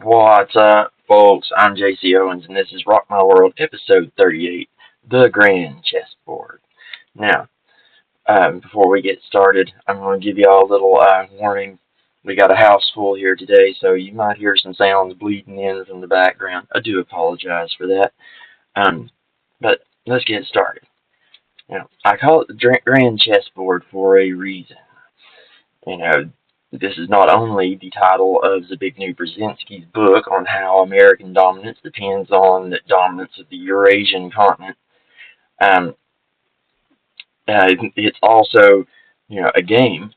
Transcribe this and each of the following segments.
What's up, folks? I'm JC Owens, and this is Rock My World, episode 38, The Grand Chessboard. Now, before we get started, I'm going to give you all a little warning. We got a house full here today, so you might hear some sounds bleeding in from the background. I do apologize for that. But let's get started. Now, I call it the Grand Chessboard for a reason. You know, this is not only the title of Zbigniew Brzezinski's book on how American dominance depends on the dominance of the Eurasian continent. It's also, a game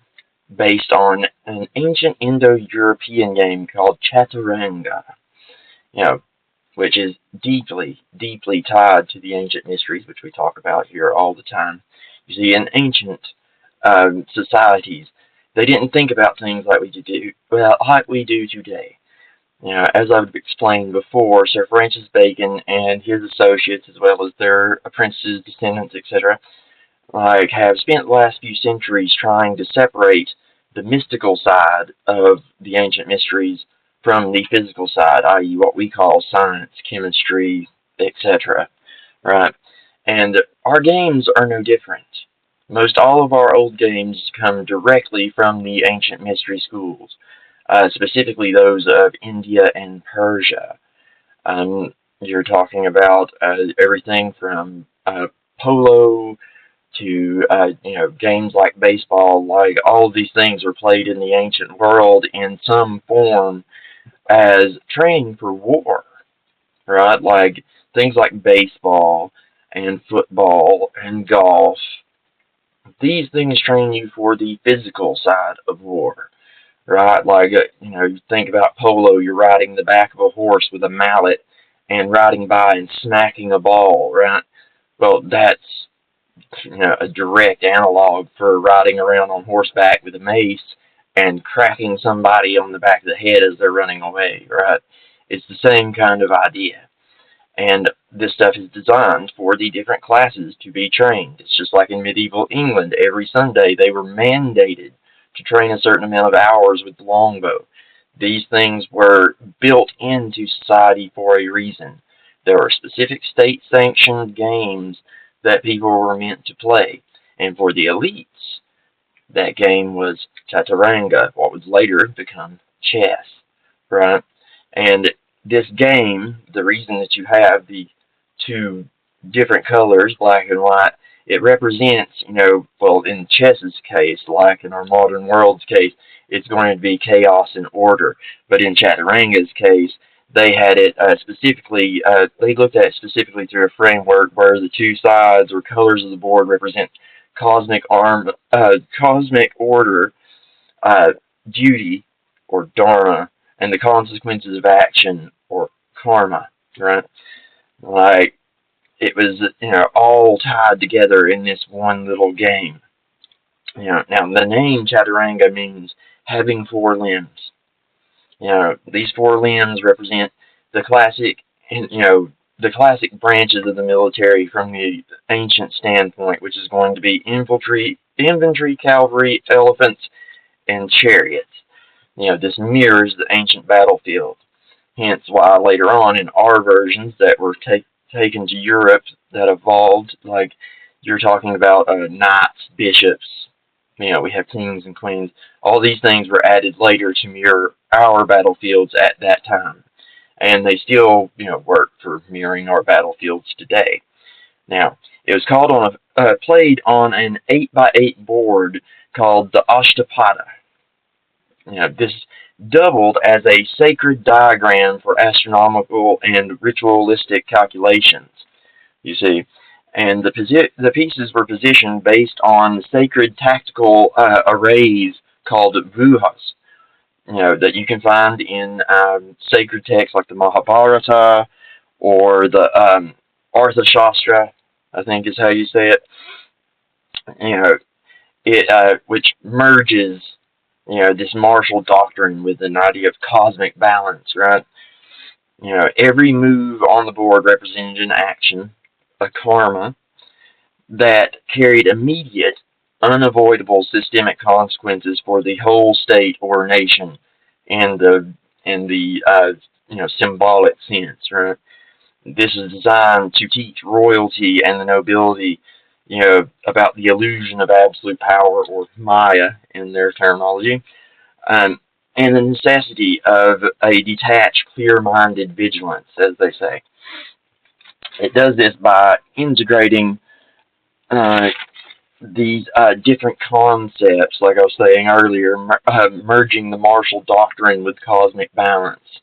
based on an ancient Indo-European game called Chaturanga, which is deeply, deeply tied to the ancient mysteries, which we talk about here all the time. You see, in ancient societies, they didn't think about things like we do today. As I've explained before, Sir Francis Bacon and his associates, as well as their apprentices, descendants, etc., have spent the last few centuries trying to separate the mystical side of the ancient mysteries from the physical side, i.e., what we call science, chemistry, etc. Right? And our games are no different. Most all of our old games come directly from the ancient mystery schools, specifically those of India and Persia. You're talking about everything from polo to games like baseball. Like, all of these things were played in the ancient world in some form as training for war, right? Like things like baseball and football and golf. These things train you for the physical side of war, right? Like, you think about polo, you're riding the back of a horse with a mallet and riding by and smacking a ball, right? Well, that's, a direct analog for riding around on horseback with a mace and cracking somebody on the back of the head as they're running away, right? It's the same kind of idea. And this stuff is designed for the different classes to be trained. It's just like in medieval England. Every Sunday they were mandated to train a certain amount of hours with the longbow. These things were built into society for a reason. There were specific state-sanctioned games that people were meant to play. And for the elites, that game was Chaturanga, what would later become chess, right? And this game, the reason that you have the two different colors, black and white, it represents, in chess's case, like in our modern world's case, it's going to be chaos and order. But in Chaturanga's case, they had it specifically, they looked at it specifically through a framework where the two sides or colors of the board represent cosmic order, duty, or dharma, and the consequences of action, or karma, right? Like, it was, all tied together in this one little game. Now the name Chaturanga means having four limbs. These four limbs represent the classic, the classic branches of the military from the ancient standpoint, which is going to be infantry, cavalry, elephants, and chariots. This mirrors the ancient battlefield. Hence why later on in our versions that were taken to Europe that evolved, like you're talking about knights, bishops, we have kings and queens. All these things were added later to mirror our battlefields at that time. And they still, work for mirroring our battlefields today. Now, it was played on an 8x8 board called the Ashtapada. This doubled as a sacred diagram for astronomical and ritualistic calculations, you see. And the pieces were positioned based on sacred tactical arrays called vuhas, that you can find in sacred texts like the Mahabharata or the Arthashastra, I think is how you say it. Which merges this martial doctrine with an idea of cosmic balance, right? Every move on the board represented an action, a karma, that carried immediate, unavoidable systemic consequences for the whole state or nation in the symbolic sense, right? This is designed to teach royalty and the nobility, about the illusion of absolute power, or Maya in their terminology, um, and the necessity of a detached, clear-minded vigilance, as they say. It does this by integrating uh, these different concepts, like I was saying earlier, merging the martial doctrine with cosmic balance,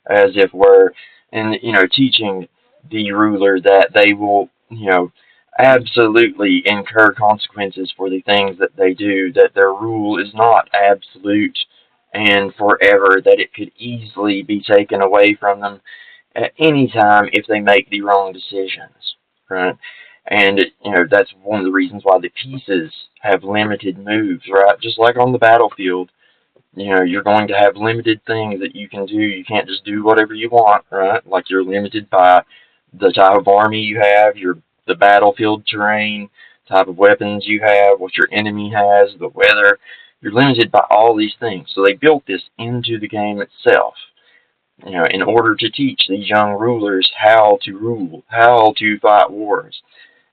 as if were, and teaching the ruler that they will, absolutely incur consequences for the things that they do, that their rule is not absolute and forever, that it could easily be taken away from them at any time if they make the wrong decisions, right? And that's one of the reasons why the pieces have limited moves, right? Just like on the battlefield, you're going to have limited things that you can do. You can't just do whatever you want, right? Like, you're limited by the type of army you have, the battlefield terrain, type of weapons you have, what your enemy has, the weather. You're limited by all these things. So they built this into the game itself, in order to teach these young rulers how to rule, how to fight wars.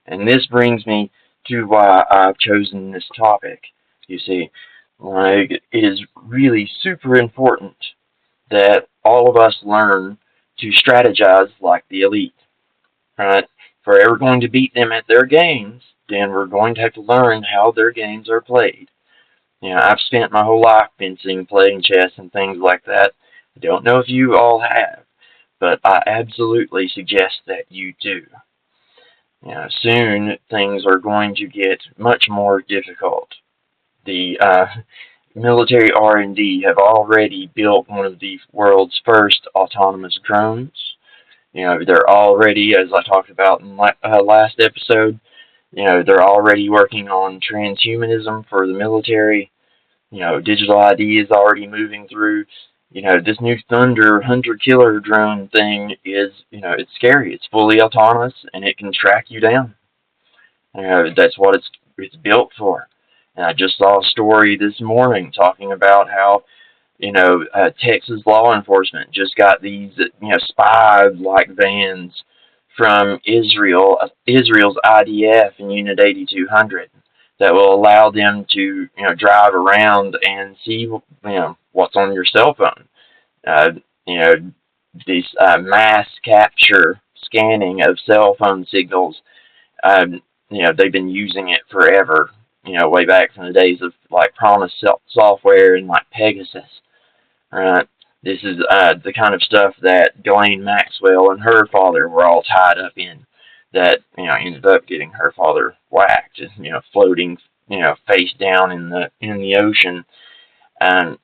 And this brings me to why I've chosen this topic. You see, like, it is really super important that all of us learn to strategize like the elite, right? If we're ever going to beat them at their games, then we're going to have to learn how their games are played. I've spent my whole life fencing, playing chess, and things like that. I don't know if you all have, but I absolutely suggest that you do. Soon things are going to get much more difficult. The military R&D have already built one of the world's first autonomous drones. They're already, as I talked about in my last episode, they're already working on transhumanism for the military. Digital ID is already moving through. This new Thunder Hunter Killer drone thing is, it's scary. It's fully autonomous, and it can track you down. That's what it's built for. And I just saw a story this morning talking about how, Texas law enforcement just got these, spy-like vans from Israel's IDF and Unit 8200 that will allow them to, drive around and see, what's on your cell phone. Uh, you know, this mass capture scanning of cell phone signals. They've been using it forever. Way back from the days of like Promise software and like Pegasus. Right. This is the kind of stuff that Ghislaine Maxwell and her father were all tied up in. That ended up getting her father whacked, floating, face down in the ocean. And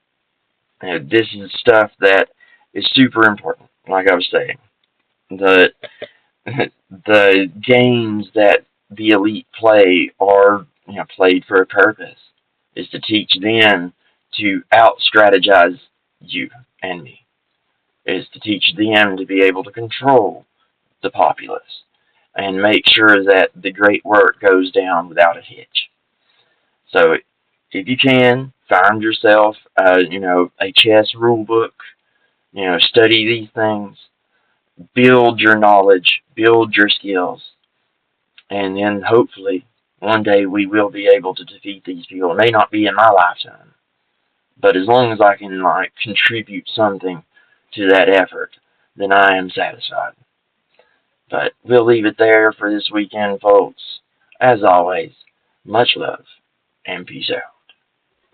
this is stuff that is super important. Like I was saying, the games that the elite play are played for a purpose. Is to teach them to out-strategize you and me. Is to teach them to be able to control the populace and make sure that the great work goes down without a hitch. So if you can, find yourself a chess rule book, study these things, build your knowledge, build your skills, and then hopefully one day we will be able to defeat these people. It may not be in my lifetime, but as long as I can contribute something to that effort, then I am satisfied. But we'll leave it there for this weekend, folks. As always, much love and peace out.